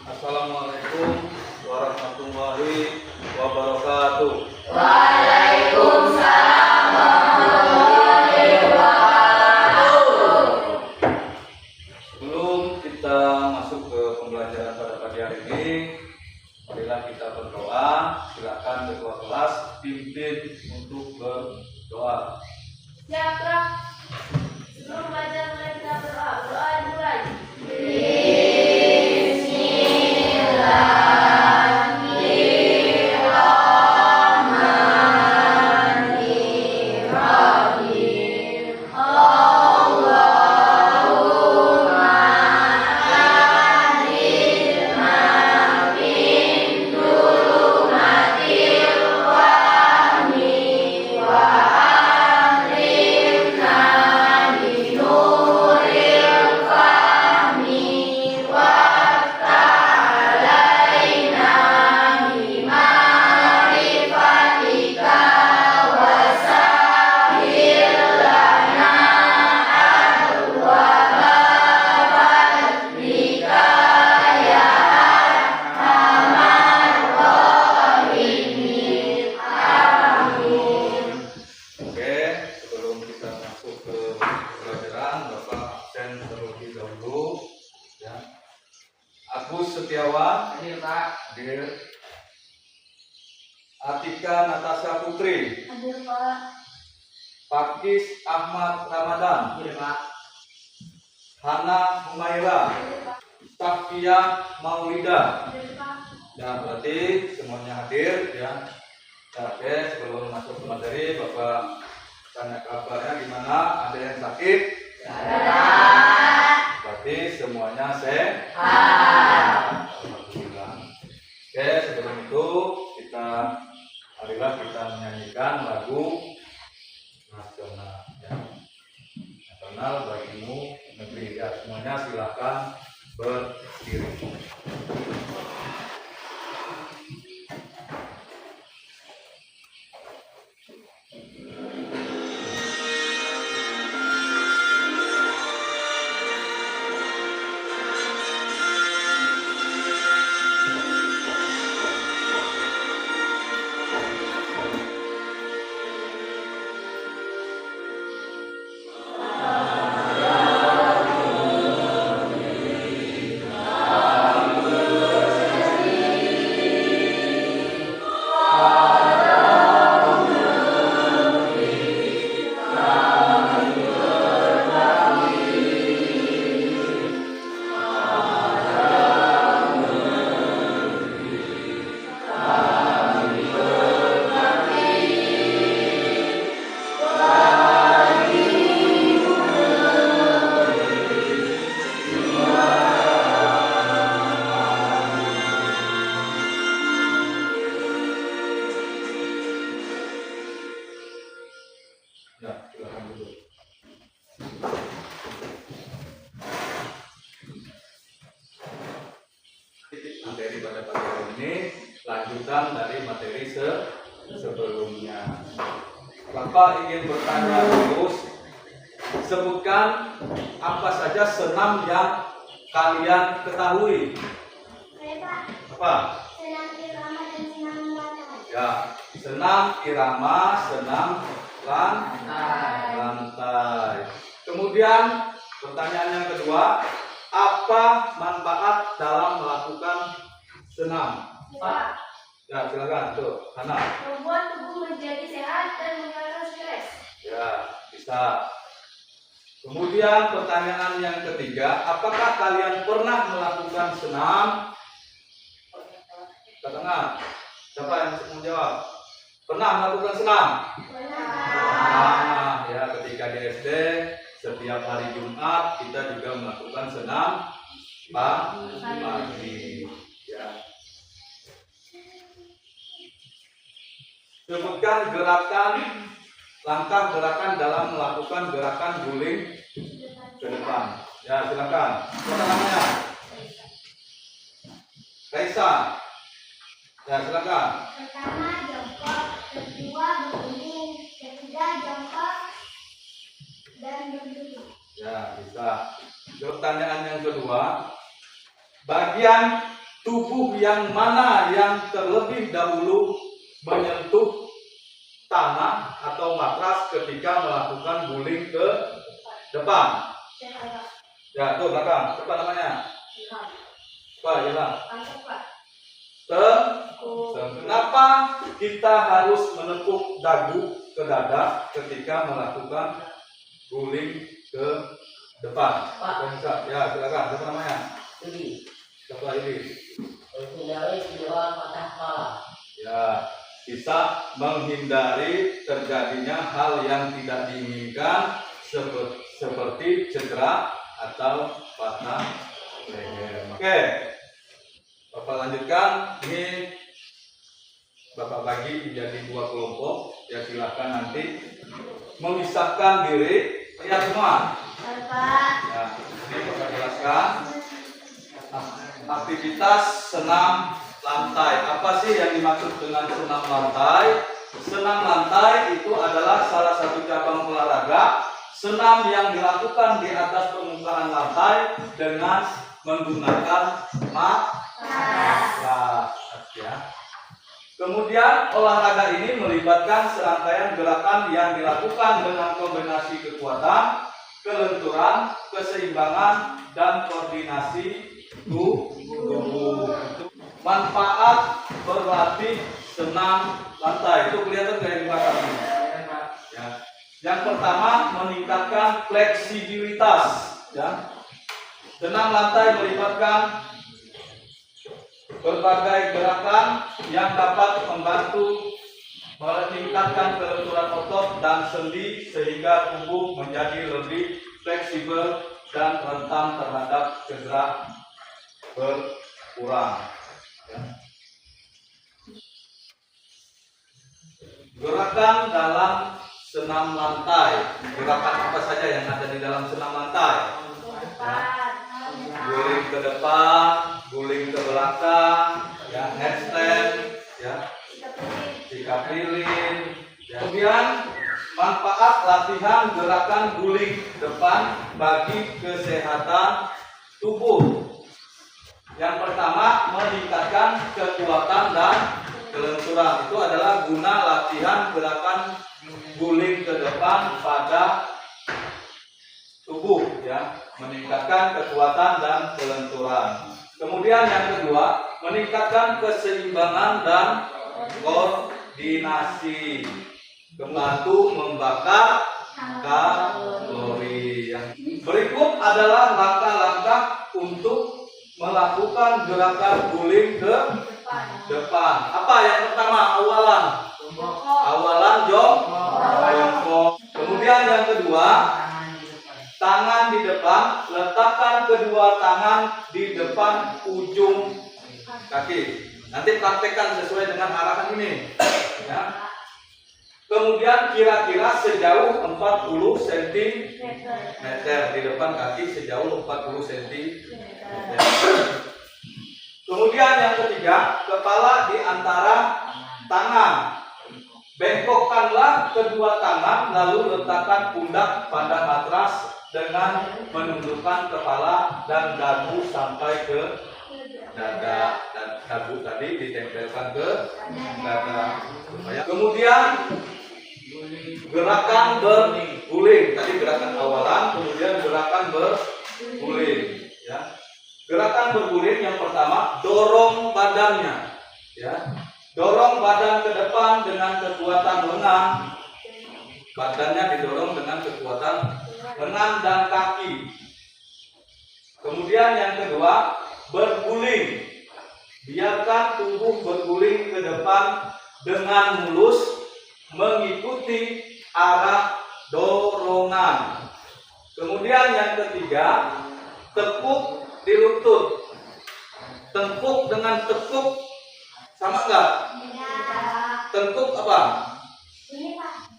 Assalamualaikum warahmatullahi wabarakatuh. Waalaikumsalam warahmatullahi wabarakatuh. Sebelum kita masuk ke pembelajaran pada pagi hari ini, marilah kita berdoa. Silakan ketua kelas pimpin untuk berdoa. Ya, Prof. Sebelum belajar mulai kita berdoa. Berdoa dimulai. Agus Setiawan, Hadir, Pak. hadir. Atika Natasha Putri, Hadir, Pak. Pakis Ahmad Ramadan, Hadir, Pak. Hana Humaira, Hadir, Pak. Tafia Maulida. Hadir, Pak. Ya, berarti semuanya hadir ya. Oke, sebelum masuk ke materi, Bapak tanya kabarnya gimana? Ada yang sakit? Berarti semuanya sehat. Alhamdulillah. Oke, sebelum itu marilah kita menyanyikan lagu nasional ya. Nasional bagimu negeri ya. Semuanya silakan berdiri. Ya, silakan dulu. Materi pada pagi hari ini lanjutan dari materi sebelumnya. Bapak ingin bertanya terus, sebutkan apa saja senam yang kalian ketahui. Apa? Senam irama dan senam lantai. Ya, senam irama, senam lantai. Kemudian pertanyaan yang kedua, apa manfaat dalam melakukan senam? Pak, Ya, silakan tuh, Hana. membuat tubuh menjadi sehat dan menghilangkan stres. Ya, bisa. Kemudian pertanyaan yang ketiga, apakah kalian pernah melakukan senam? Ke tengah. Siapa yang mau jawab? Pernah melakukan senam? Nah, ya ketika di SD setiap hari Jumat kita juga melakukan senam pagi. Ya. Sebutkan langkah gerakan dalam melakukan gerakan guling ke depan. Ya, silakan. Siapa namanya? Kaisa. Ya, silakan. Pertama jongkok, kedua berguling, ketiga jongkok dan berdiri. Ya, bisa. Pertanyaan yang kedua, bagian tubuh yang mana yang terlebih dahulu menyentuh tanah atau matras ketika melakukan guling ke depan. Ya, tuh belakang. Apa namanya? Apa ya bang? Kenapa kita harus menekuk dagu ke dada ketika melakukan guling ke depan? Ya, silakan. Apa namanya? Siapa ini? Ya, bisa menghindari terjadinya hal yang tidak diinginkan seperti cedera atau patah leher. Oke, Bapak lanjutkan. Ini Bapak bagi menjadi 2 kelompok. Ya, silakan nanti memisahkan diri. Lihat semua. Ya, ini Bapak jelaskan. Aktivitas senam lantai. Apa sih yang dimaksud dengan senam lantai? Senam lantai itu adalah salah satu cabang olahraga senam yang dilakukan di atas permukaan lantai dengan menggunakan matras. Ya. Kemudian olahraga ini melibatkan serangkaian gerakan yang dilakukan dengan kombinasi kekuatan, kelenturan, keseimbangan, dan koordinasi tubuh. Manfaat berlatih senam lantai itu kelihatan dari belakang ini. Ya. Yang pertama, meningkatkan fleksibilitas. Ya. Senam lantai melibatkan berbagai gerakan yang dapat membantu meningkatkan kelenturan otot dan sendi sehingga tubuh menjadi lebih fleksibel dan rentan terhadap cedera berkurang. Ya. Gerakan dalam senam lantai. Gerakan apa saja yang ada di dalam senam lantai? Ya. Guling ke depan, guling ke belakang, ya, handstand, ya, sikap lilin. Ya. Kemudian manfaat latihan gerakan guling depan bagi kesehatan tubuh. Yang pertama, meningkatkan kekuatan dan kelenturan. Itu adalah guna latihan gerakan guling ke depan pada tubuh, ya, meningkatkan kekuatan dan kelenturan. Kemudian yang kedua, meningkatkan keseimbangan dan koordinasi, membantu membakar kalori. Berikut adalah langkah-langkah untuk melakukan gerakan guling ke depan. Apa yang pertama? Awalan jongkok. Kemudian yang kedua, tangan di depan, letakkan kedua tangan di depan ujung kaki. Nanti praktekkan sesuai dengan arahan ini. Ya. Kemudian kira-kira sejauh 40 cm di depan kaki, sejauh 40 cm. Kemudian yang ketiga, kepala di antara tangan. Bengkokkanlah kedua tangan lalu letakkan pundak pada matras dengan menundukkan kepala dan dagu sampai ke dada, dan dagu tadi ditempelkan ke dada. Kemudian gerakan berguling. Tadi gerakan awalan, kemudian gerakan berguling. Ya. Gerakan berguling yang pertama, dorong badannya. Ya. Dorong badan ke depan dengan kekuatan lengan. Badannya didorong dengan kekuatan lengan dan kaki. Kemudian yang kedua, berguling. Biarkan tubuh berguling ke depan dengan mulus mengikuti arah dorongan. Kemudian yang ketiga, tekuk di lutut. Tengkuk dengan tekuk sama enggak? Tengkuk apa?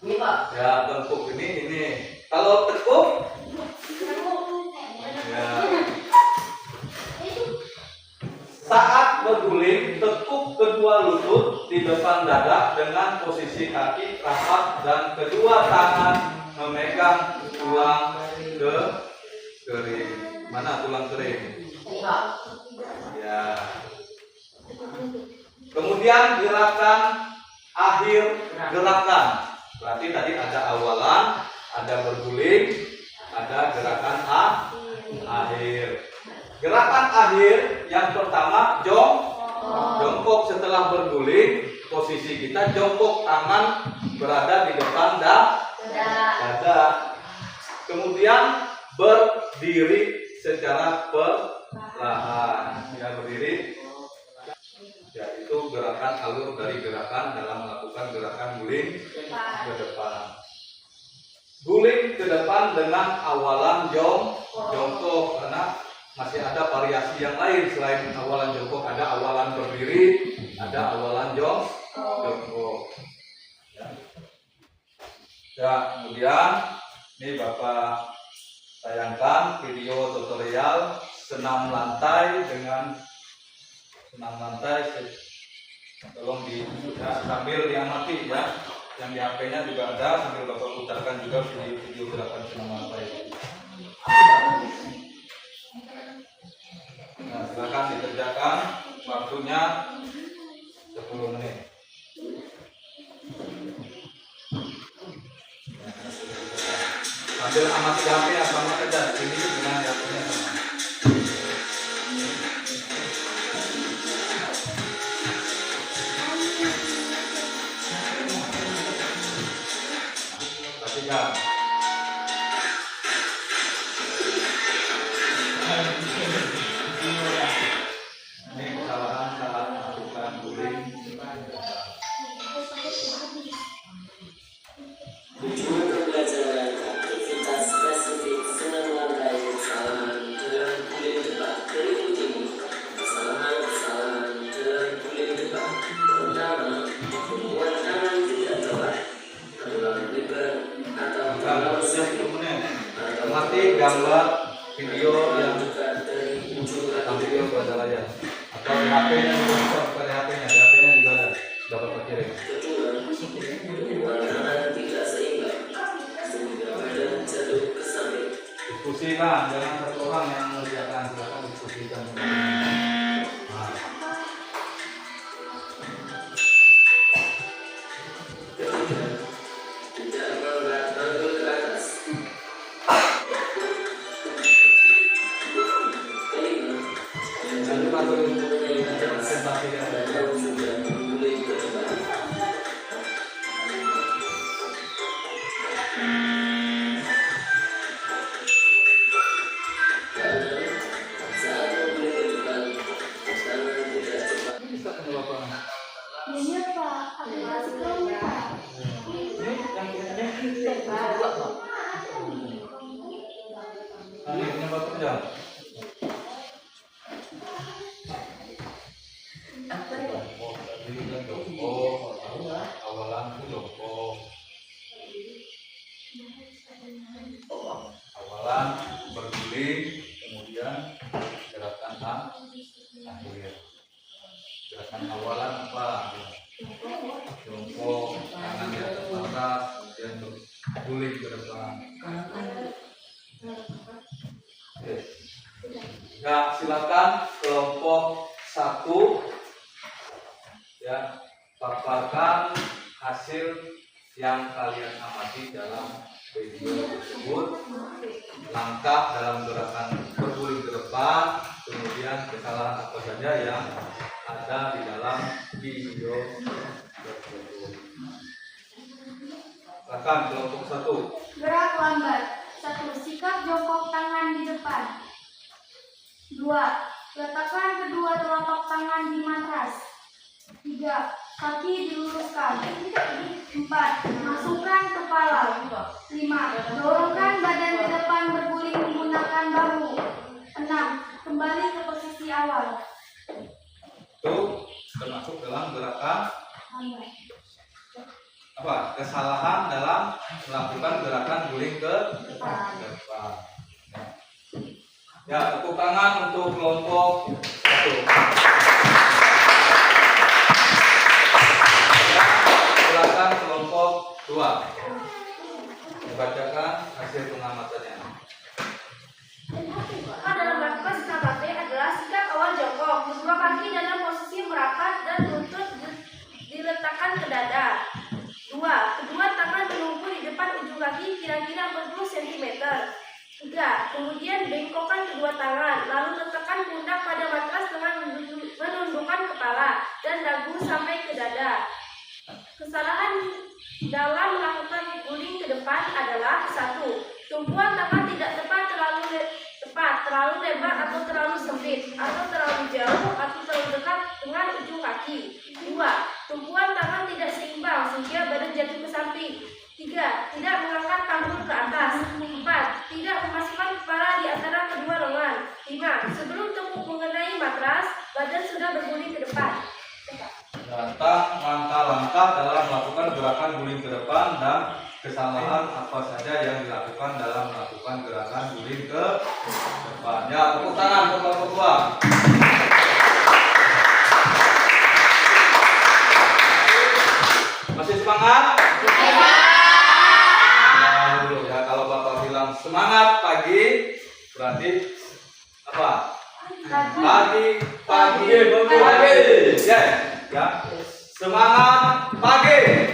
Ini Pak. Ya, tengkuk ini. Kalau tekuk, ya. Saat berguling, tekuk kedua lutut di depan dada dengan posisi kaki rapat dan kedua tangan memegang tulang kering. Mana tulang kering? Ya. Kemudian gerakan akhir gerakan. Berarti tadi ada awalan, ada berguling, ada gerakan akhir. Gerakan akhir yang pertama jongkok setelah berguling. Posisi kita jongkok, tangan berada di depan dada. Kemudian berdiri secara perlahan. Ya, berdiri. Ya, itu gerakan alur dari gerakan dalam melakukan gerakan guling ke depan. Guling ke depan dengan awalan jongkok, karena masih ada variasi yang lain selain awalan jongkok. Ada awalan berdiri, ada awalan jongkok. Ya, kemudian ini Bapak tayangkan video tutorial senam lantai dengan senam lantai. Tolong sambil diamati ya. Yang di HP-nya juga ada, sambil Bapak putarkan juga video gerakan senam lantai. Nah, silakan dikerjakan, waktunya 10 menit. Sambil amati HP ya, sama kerja ini dengan HP-nya sama. Perhatikan. Ini kesalahan saat melakukan guling. Tujuan pembelajaran aktivitas spesifik senam lantai kesalahan dalam guling depan berikut ini. Kesalahan dalam guling depan. Pertama, membuat tangan tidak tepat, terlalu lebar atau terlalu sempit, Amati gambar video yang bukan dari ujung tampil pada layar atau di HP-nya juga bisa, pada HP-nya, di HP-nya juga ada dapat terkirim. Kedua, membuat tangan tidak seimbang sehingga badan jatuh ke samping. Diskusikan, jangan satu orang yang mengerjakan, silakan diskusikan. Nah, Ketiga, tidak mengangkat panggul ke atas. Kelima, dan juga tulis presentasi yang ada. atau juga mengguling ke depan. Karena saat mengguling ke depan, tangan tidak cepat. Bisa kan Bapak? Iya Pak, aku masih belum Pak. Ini yang ini ini Bapak kerja. Awalan itu jongkok. Awalan berguling, kemudian gerakan akhir. Gerakan awalan apa? Jongkok, tangan di atas atas, kemudian berguling ke depan. Oke. Ya, silakan kelompok 1 ya, paparkan hasil yang kalian amati dalam video tersebut. Langkah dalam gerakan berguling ke depan, kemudian kesalahan apa saja yang ada di dalam video tersebut. Silakan kelompok 1. Gerak lambat. 1. Sikap jongkok tangan di depan. 2. Letakkan kedua telapak tangan di matras. 3. Kaki diluruskan. 4. Masukkan kepala. 5. Dorongkan badan ke depan berguling menggunakan bahu. 6. Kembali ke posisi awal. Itu termasuk dalam gerakan apa? Kesalahan dalam melakukan gerakan guling ke depan. Ya, tepuk tangan untuk kelompok 1. Ya, silakan kelompok 2. Bacakan hasil pengamatannya. Dalam melakukan sikap adalah sikap awal jongkok, kedua kaki dalam posisi merapat dan lutut guling ke depan dan kesalahan apa saja yang dilakukan dalam melakukan gerakan guling ke depan. Ya, tepuk tangan untuk Bapak Ketua. Masih semangat? Nah, dulu ya, kalau Bapak bilang semangat pagi, berarti apa? Pagi. Ya, ya. Semangat pagi.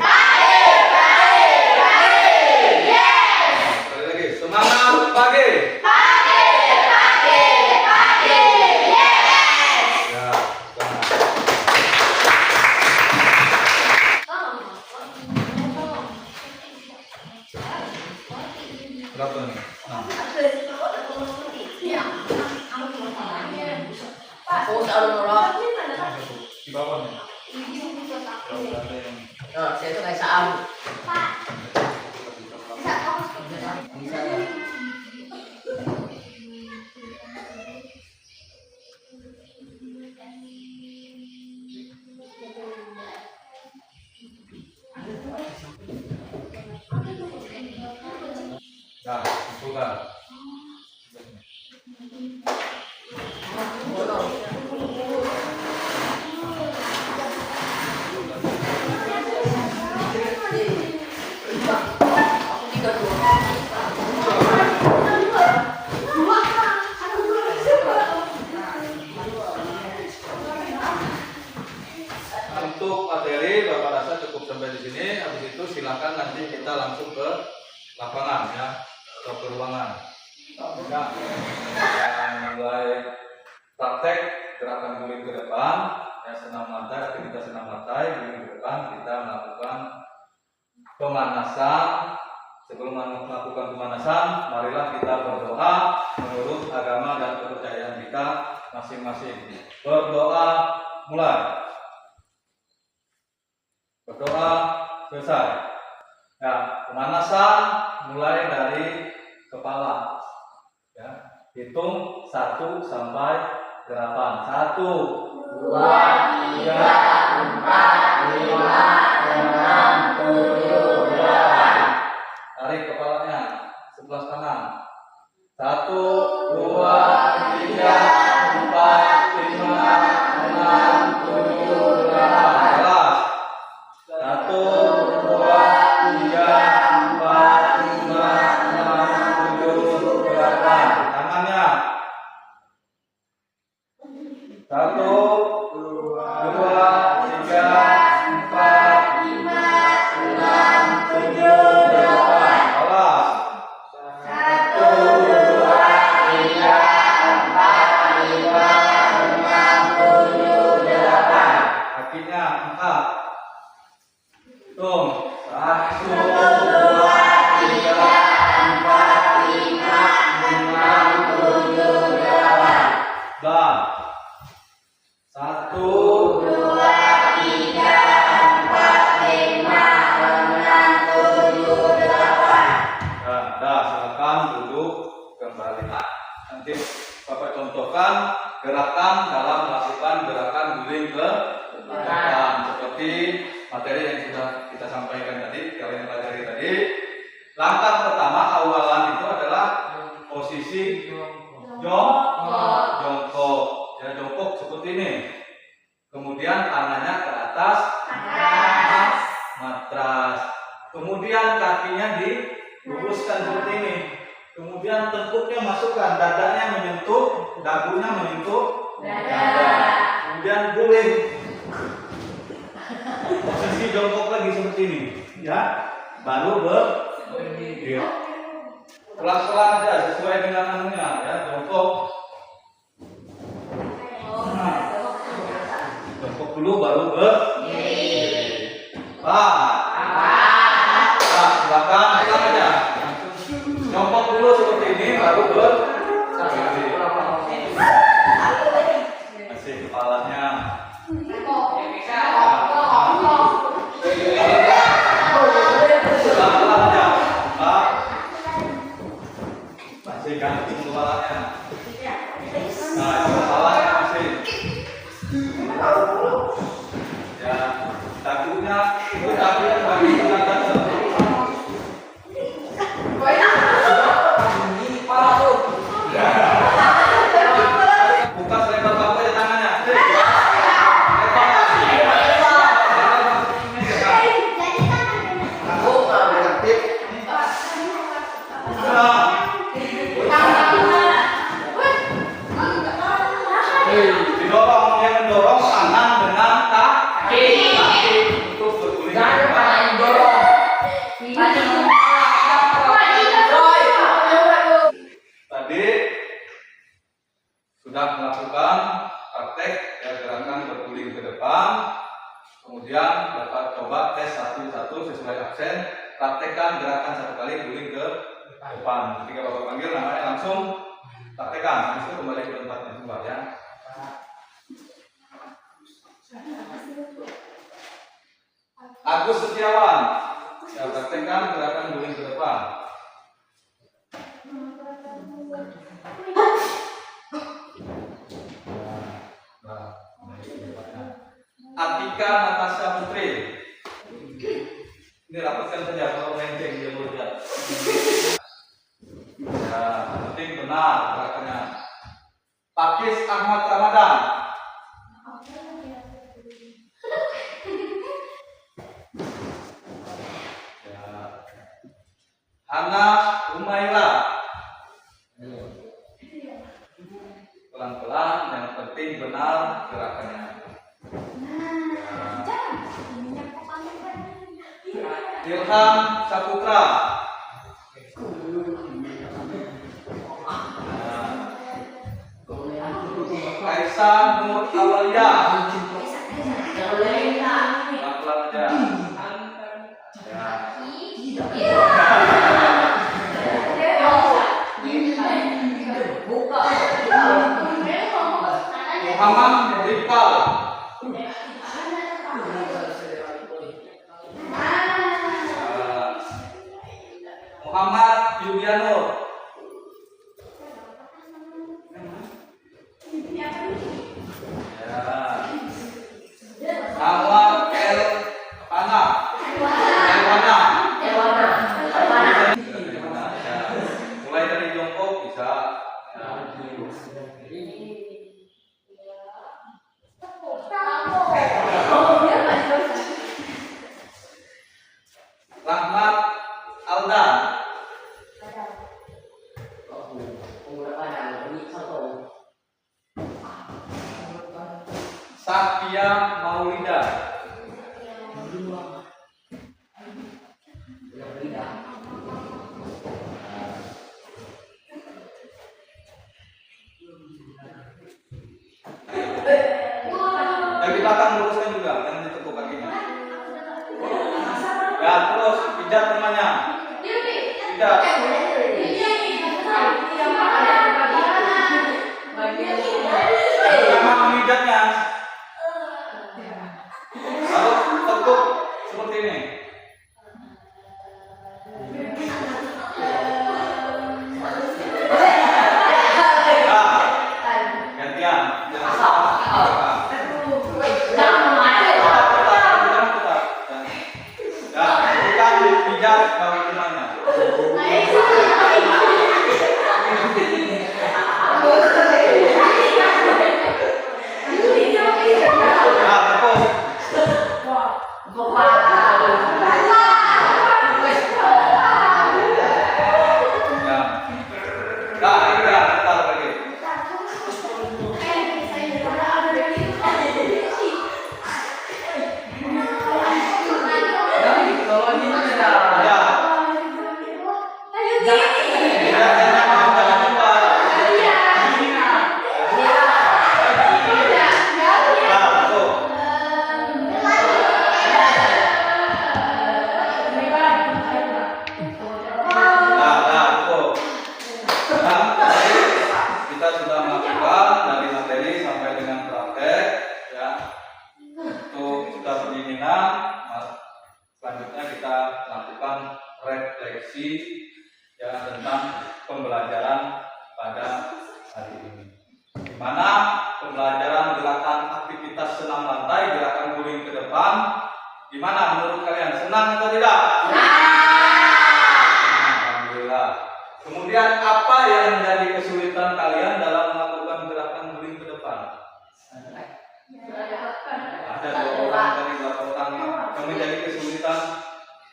Sekali lagi, semangat pagi. Ya, berapa nih? Nah. Di bawah nih. Saya tuh kayak saam. Nah, bukan. Untuk materi Bapak rasa cukup sampai di sini. Habis itu silakan nanti kita langsung ke lapangan ya, atau ke ruangan. Ya, kita mulai praktek gerakan guling ke depan. Ya, senam lantai, aktivitas senam lantai guling ke depan. Kita melakukan pemanasan. Sebelum melakukan pemanasan, marilah kita berdoa menurut agama dan kepercayaan kita masing-masing. Berdoa mulai. Berdoa selesai. Ya, pemanasan mulai dari kepala. Ya, hitung 1 sampai 8. 1, 2, 3, 4, 5, 6, 7, 8. Tarik kepalanya sebelah kanan. 1, 2, 3, 4, 5, 6, 7, 8. 1, 2, 3, 4, 5, 6, 7, 8. Tangannya 1, 2, 3, 4, 5, 6, 7, 8. Alas. 1, 2, 3, 4, 5, 6, 7, 8. Kakinya angkat. Tuh, 1, 2, 3, 4, 5, 6, 7, 8. Dan 1, 2, 3, 4, 5, 6, 7, 8. Dah, silakan duduk kembali. Nanti Bapak contohkan gerakan dalam melakukan gerakan guling ke depan seperti materi yang sudah kita sampaikan tadi, kalian pelajari tadi. Langkah pertama awalan itu adalah posisi jongkok. Ya, jongkok seperti ini. Kemudian tangannya ke atas matras. Kemudian kakinya diluruskan seperti ini. Kemudian tengkuknya masukkan, dadanya menyentuh, dagunya menyentuh dada. Kemudian guling. Posisi jongkok lagi seperti ini, ya. Baru berdiri. Pelan-pelan aja sesuai dengan anunya, ya. Jongkok. Nah, jongkok dulu baru berdiri. Silakan aja. Jongkok dulu seperti ini, baru berdiri. Kasih kepalanya. Masih gantung kepalanya. Nah, kepalanya masih. Ya, dagunya itu dagunya bagi Didorong, dia mendorong tangan dengan kaki untuk berguling ke depan. Tadi sudah melakukan praktek ya, gerakan berguling ke depan. Kemudian dapat coba tes satu-satu sesuai absen. Praktekkan gerakan satu kali guling ke depan. Ketika Bapak panggil namanya langsung praktekkan. Habis itu kembali ke tempatnya semua ya. Agus Setiawan, ya, praktekkan gerakan guling ke depan. Atika Natasha Putri, ini rapatkan saja kalau melenceng dia berujar. Ya, penting benar gerakannya. Pakis Ahmad Ramadan. Hana Umaira. Pelan-pelan, yang penting benar gerakannya. Ilham Saputra. Kaisa Nur Awalia. Pelan-pelan aja. Muhammad Rifal. Muhammad Yulianur. Awal El Pana. Mulai dari jongkok bisa. Rahmat Aldan. Sakia Maulida. Dari belakang luruskan juga, jangan ditekuk kakinya. Ya, terus pijat temannya. Pijat. Sama memijatnya. Lalu tekuk seperti ini. Nah, gantian. Jangan salah. Pijat baru temannya. Nah, tekuk. Ya. Nah, ini ya, bentar lagi. Kita sudah melakukan dari materi sampai dengan praktek ya. Untuk sudah pendinginan, selanjutnya kita lakukan refleksi ya tentang pembelajaran pada hari ini. Di mana pembelajaran gerakan aktivitas senam lantai, gerakan guling ke depan, gimana menurut kalian? Senang atau tidak? Alhamdulillah. Kemudian apa yang menjadi kesulitan kalian dalam melakukan gerakan guling ke depan? Ada 2 orang dari 2 orang yang menjadi kesulitan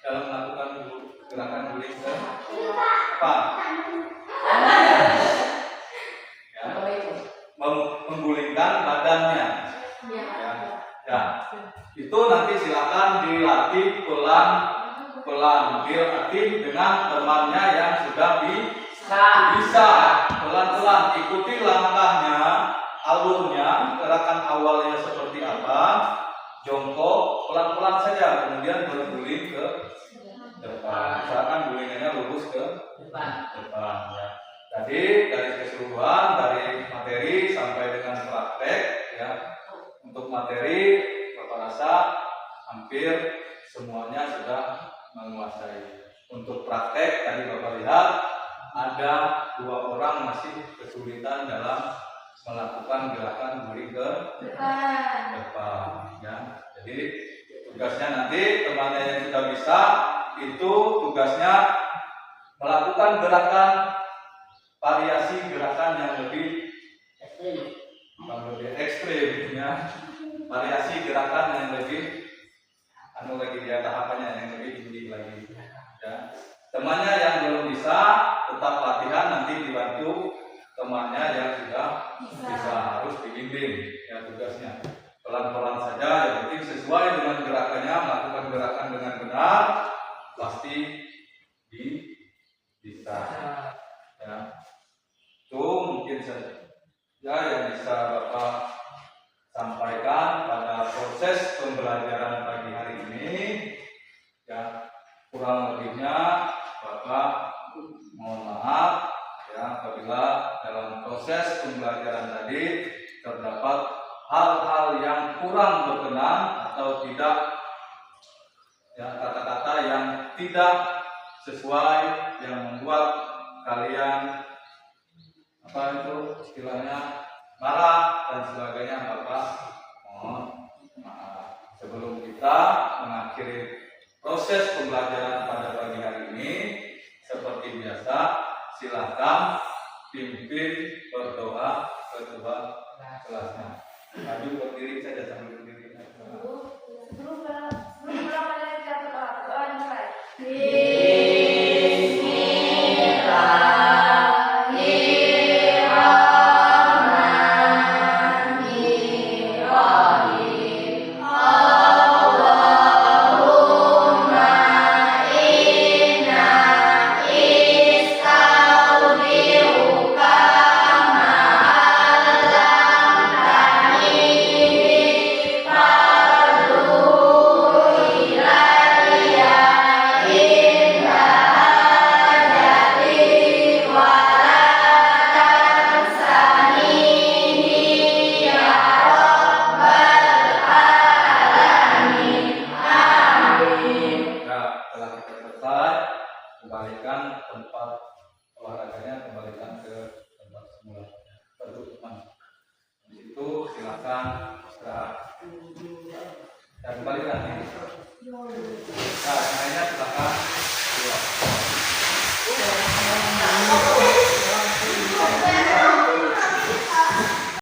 dalam melakukan gerakan guling ke depan. Ya, menggulingkan badan badannya. Ya, itu nanti silakan dilatih pelan-pelan, dilatih dengan temannya yang sudah bisa pelan-pelan. Ikuti langkahnya, alurnya, gerakan awalnya seperti apa, jongkok pelan-pelan saja, kemudian berguling ke depan. Misalkan gulingannya lurus ke depan. Ya. Jadi dari keseluruhan, dari materi sampai dengan praktek, ya. Untuk materi, Bapak rasa hampir semuanya sudah menguasai. Untuk praktek, tadi Bapak lihat ada 2 orang masih kesulitan dalam melakukan gerakan guling ke depan. Ya. Jadi tugasnya nanti temannya yang sudah bisa itu tugasnya melakukan gerakan variasi gerakan yang lebih ekstrim, ya. Variasi gerakan yang lebih tahapannya yang lebih tinggi lagi, ya. Temannya yang belum bisa tetap latihan, nanti dibantu temannya yang sudah bisa, harus dibimbing, ya. Tugasnya pelan-pelan saja, yang penting sesuai dengan gerakannya, melakukan gerakan dengan benar, pasti bisa, ya. Itu mungkin saja yang bisa Bapak sampaikan pada proses pembelajaran pagi hari ini, ya. Kurang lebihnya Bapak mohon maaf, ya, apabila dalam proses pembelajaran tadi terdapat hal-hal yang kurang berkenan atau tidak, ya, kata-kata yang tidak sesuai, yang membuat kalian istilahnya marah dan sebagainya, Bapak mohon maaf. Sebelum kita mengakhiri proses pembelajaran pada pagi hari ini, seperti biasa silakan pimpin berdoa ketua kelasnya. Maju berdiri saja sambil berdiri. Sebelum belajar kita berdoa mulai. Kembalikan tempat olahraganya, kembalikan ke tempat semula. Duduk teman. Di situ silakan istirahat. Dan kembalikan ini. Nah, lainnya silakan keluar.